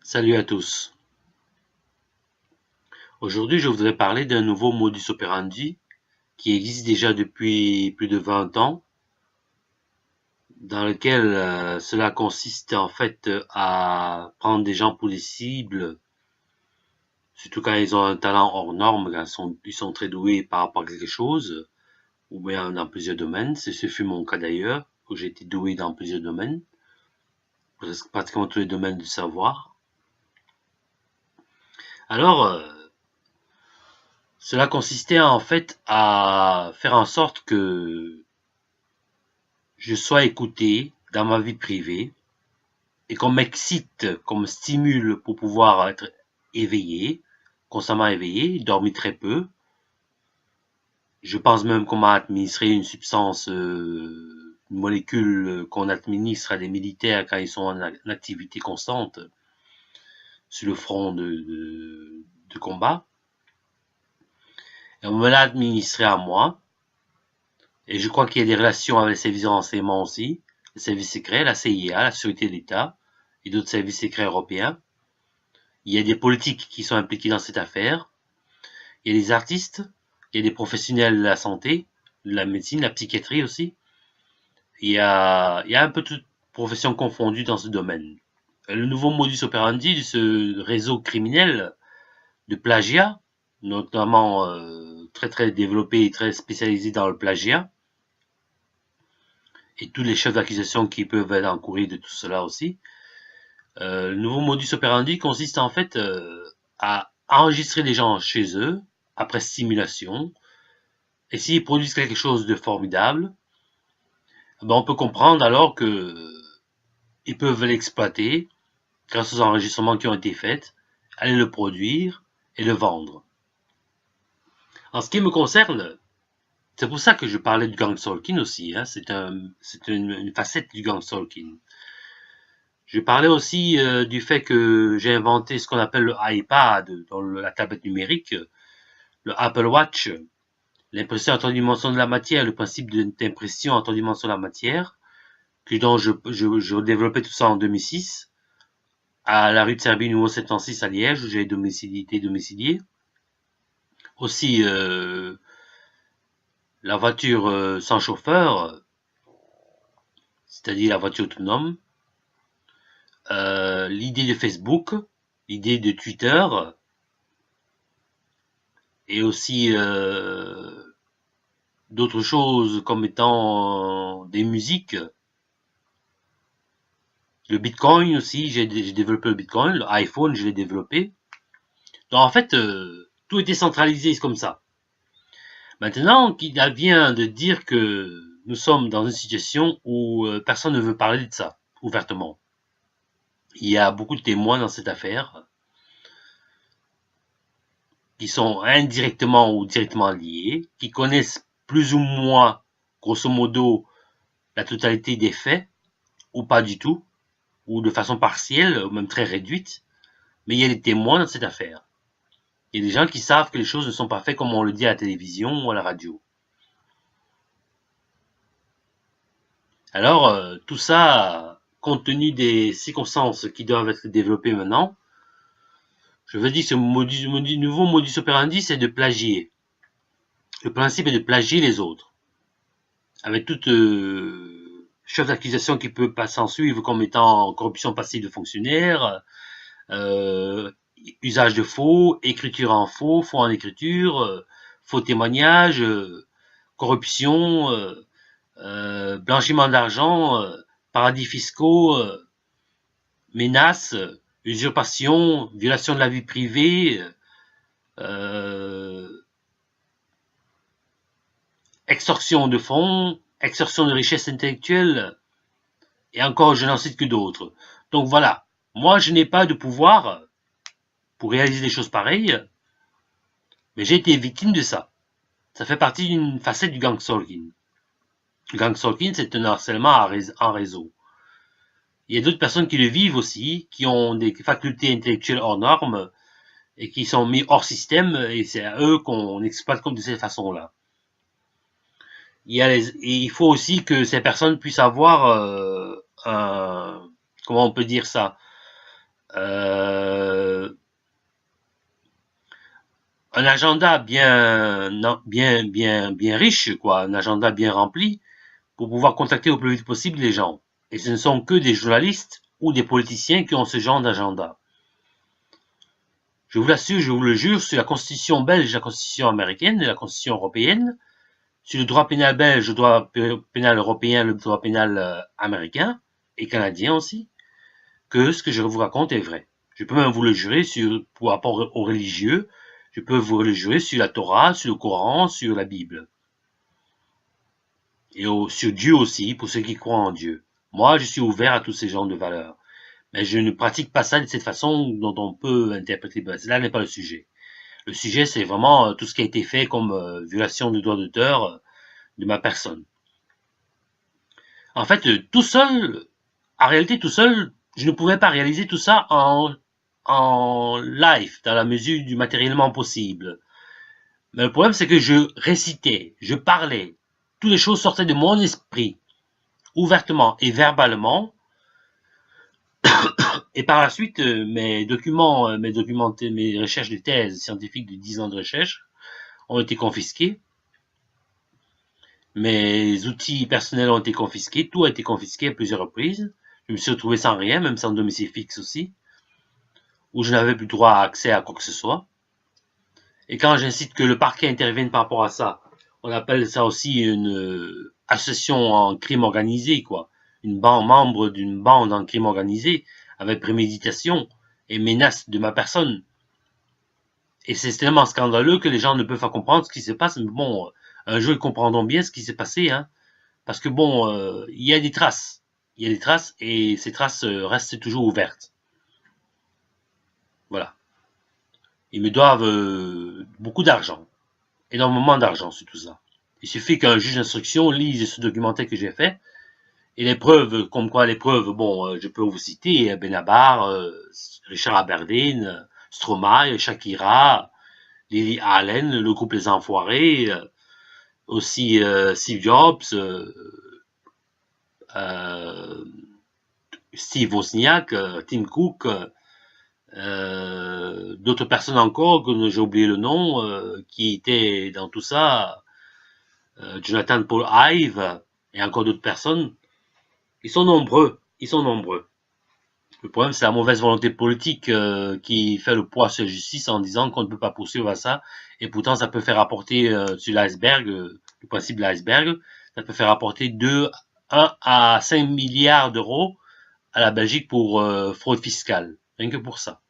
Salut à tous. Aujourd'hui, je voudrais parler d'un nouveau modus operandi qui existe déjà depuis plus de 20 ans, dans lequel cela consiste en fait à prendre des gens pour des cibles, surtout quand ils ont un talent hors norme, quand ils sont très doués par rapport à quelque chose, ou bien dans plusieurs domaines. Ce fut mon cas d'ailleurs, où j'ai été doué dans plusieurs domaines, presque pratiquement tous les domaines du savoir. Alors, cela consistait en fait à faire en sorte que je sois écouté dans ma vie privée et qu'on m'excite, qu'on me stimule pour pouvoir être éveillé, constamment éveillé, dormi très peu. Je pense même qu'on m'a administré une substance, une molécule qu'on administre à des militaires quand ils sont en activité constante sur le front de combat. Et on me l'a administré à moi. Et je crois qu'il y a des relations avec les services de renseignement aussi, les services secrets, la CIA, la Sûreté d'État et d'autres services secrets européens. Il y a des politiques qui sont impliqués dans cette affaire. Il y a des artistes, il y a des professionnels de la santé, de la médecine, de la psychiatrie aussi. Il y a un peu toute profession confondue dans ce domaine. Le nouveau modus operandi de ce réseau criminel de plagiat, notamment très très développé et très spécialisé dans le plagiat, et tous les chefs d'accusation qui peuvent être encourus de tout cela aussi. Le nouveau modus operandi consiste en fait à enregistrer les gens chez eux, après stimulation, et s'ils produisent quelque chose de formidable, ben on peut comprendre alors que ils peuvent l'exploiter grâce aux enregistrements qui ont été faits, aller le produire et le vendre. En ce qui me concerne, c'est pour ça que je parlais du gang stalking aussi, hein, c'est une facette du gang stalking. Je parlais aussi du fait que j'ai inventé ce qu'on appelle le iPad, dans la tablette numérique, le Apple Watch, l'impression en 3 dimensions de la matière, le principe d'impression en 3 dimensions de la matière, dont je développais tout ça en 2006, à la rue de Serbie numéro 76 à Liège, où j'ai été domicilié. Aussi, la voiture sans chauffeur, c'est-à-dire la voiture autonome, l'idée de Facebook, l'idée de Twitter, et aussi d'autres choses comme étant des musiques. Le Bitcoin aussi, j'ai développé le Bitcoin, l'iPhone, je l'ai développé. Donc en fait, tout était centralisé comme ça. Maintenant qu'il vient de dire que nous sommes dans une situation où personne ne veut parler de ça ouvertement. Il y a beaucoup de témoins dans cette affaire qui sont indirectement ou directement liés, qui connaissent plus ou moins, grosso modo, la totalité des faits, ou pas du tout, ou de façon partielle, ou même très réduite, mais il y a des témoins dans cette affaire. Il y a des gens qui savent que les choses ne sont pas faites comme on le dit à la télévision ou à la radio. Alors, tout ça, compte tenu des circonstances qui doivent être développées maintenant, je veux dire que ce nouveau modus operandi, c'est de plagier. Le principe est de plagier les autres. Avec toute chef d'accusation qui peut pas s'en suivre comme étant corruption passive de fonctionnaires, euh, usage de faux, écriture en faux, faux en écriture, faux témoignages, corruption, blanchiment d'argent, paradis fiscaux, menaces, usurpation, violation de la vie privée, euh, extorsion de fonds, extorsion de richesses intellectuelles, et encore je n'en cite que d'autres. Donc voilà, moi je n'ai pas de pouvoir pour réaliser des choses pareilles, mais j'ai été victime de ça. Ça fait partie d'une facette du gang stalking. Le gang stalking, c'est un harcèlement en réseau. Il y a d'autres personnes qui le vivent aussi, qui ont des facultés intellectuelles hors normes et qui sont mis hors système, et c'est à eux qu'on exploite comme de cette façon-là. Il faut aussi que ces personnes puissent avoir comment on peut dire ça, un agenda bien riche, quoi, un agenda bien rempli pour pouvoir contacter au plus vite possible les gens. Et ce ne sont que des journalistes ou des politiciens qui ont ce genre d'agenda. Je vous l'assure, je vous le jure, sur la constitution belge, la constitution américaine et la constitution européenne, sur le droit pénal belge, le droit pénal européen, le droit pénal américain et canadien aussi, que ce que je vous raconte est vrai. Je peux même vous le jurer pour rapport aux religieux, je peux vous le jurer sur la Torah, sur le Coran, sur la Bible. Et sur Dieu aussi, pour ceux qui croient en Dieu. Moi, je suis ouvert à tous ces genres de valeurs. Mais je ne pratique pas ça de cette façon dont on peut interpréter. Là n'est pas le sujet. Le sujet, c'est vraiment tout ce qui a été fait comme violation du droit d'auteur de ma personne. En fait, tout seul, en réalité, tout seul, je ne pouvais pas réaliser tout ça en live, dans la mesure du matériellement possible. Mais le problème, c'est que je récitais, je parlais, toutes les choses sortaient de mon esprit, ouvertement et verbalement. Et par la suite, mes recherches de thèse scientifiques de 10 ans de recherche ont été confisqués. Mes outils personnels ont été confisqués. Tout a été confisqué à plusieurs reprises. Je me suis retrouvé sans rien, même sans domicile fixe aussi, où je n'avais plus droit à accès à quoi que ce soit. Et quand j'incite que le parquet intervienne par rapport à ça, on appelle ça aussi une association en crime organisé, quoi. Membre d'une bande en crime organisé, avec préméditation et menace de ma personne. Et c'est tellement scandaleux que les gens ne peuvent pas comprendre ce qui se passe. Mais bon, un jour ils comprendront bien ce qui s'est passé, hein. Parce que bon, il y a des traces. Il y a des traces et ces traces restent toujours ouvertes. Voilà. Ils me doivent beaucoup d'argent. Énormément d'argent sur tout ça. Il suffit qu'un juge d'instruction lise ce documentaire que j'ai fait. Et les preuves, comme quoi les preuves, bon, je peux vous citer Benabar, Richard Aberdeen, Stromae, Shakira, Lily Allen, le groupe Les Enfoirés, aussi Steve Jobs, Steve Wozniak, Tim Cook, d'autres personnes encore que j'ai oublié le nom, qui étaient dans tout ça, Jonathan Paul Ive et encore d'autres personnes. Ils sont nombreux, ils sont nombreux. Le problème, c'est la mauvaise volonté politique qui fait le poids sur la justice en disant qu'on ne peut pas poursuivre à ça. Et pourtant, ça peut faire rapporter sur l'iceberg, le principe de l'iceberg, ça peut faire rapporter 1 à 5 milliards d'euros à la Belgique pour fraude fiscale. Rien que pour ça.